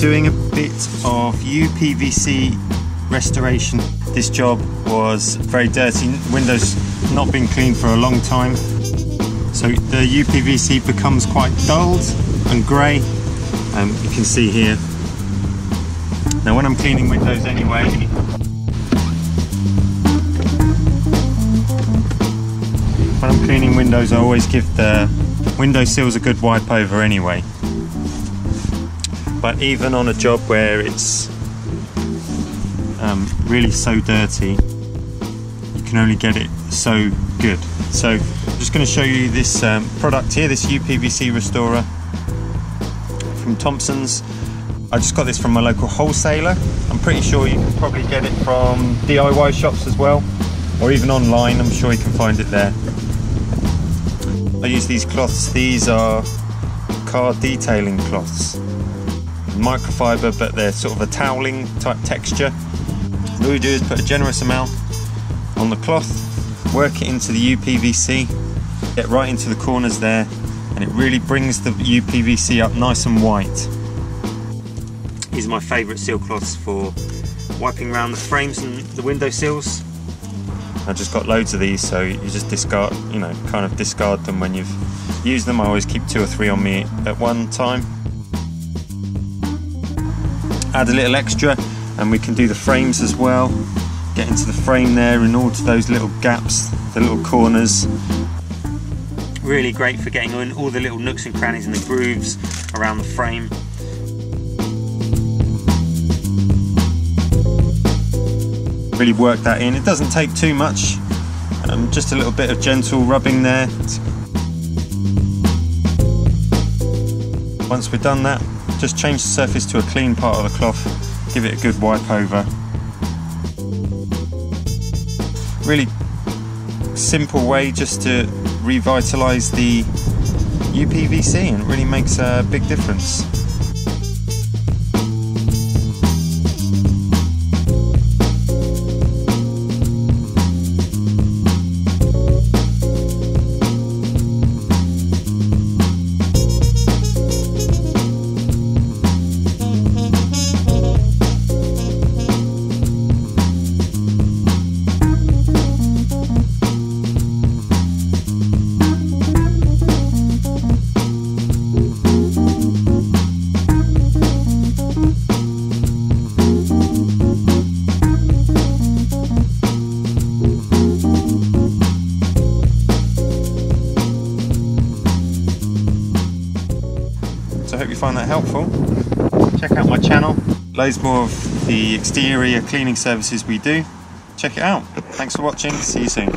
doing a bit of uPVC restoration. This job was very dirty, windows not been cleaned for a long time, so the uPVC becomes quite dulled and grey. You can see here. Now when I'm cleaning windows anyway, I always give the windowsills a good wipe over anyway. But even on a job where it's really so dirty, you can only get it so good. So I'm just going to show you this product here, this uPVC restorer from Thompson's. I just got this from my local wholesaler. I'm pretty sure you can probably get it from DIY shops as well, or even online. I'm sure you can find it there. I use these cloths. These are car detailing cloths, microfiber, but they're sort of a toweling type texture. All you do is put a generous amount on the cloth, work it into the uPVC, get right into the corners there, and it really brings the uPVC up nice and white. These are my favourite seal cloths for wiping around the frames and the window sills. I've just got loads of these, so you just discard, kind of discard them when you've used them. I always keep 2 or 3 on me at one time. Add a little extra and we can do the frames as well. Get into the frame there and all to those little gaps, the little corners. Really great for getting in all the little nooks and crannies and the grooves around the frame. Really work that in. It doesn't take too much, just a little bit of gentle rubbing there. Once we're done that, just change the surface to a clean part of the cloth, give it a good wipe over. Really simple way just to revitalise the uPVC, and it really makes a big difference. I hope you find that helpful. Check out my channel, loads more of the exterior cleaning services we do. Check it out. Thanks for watching, see you soon.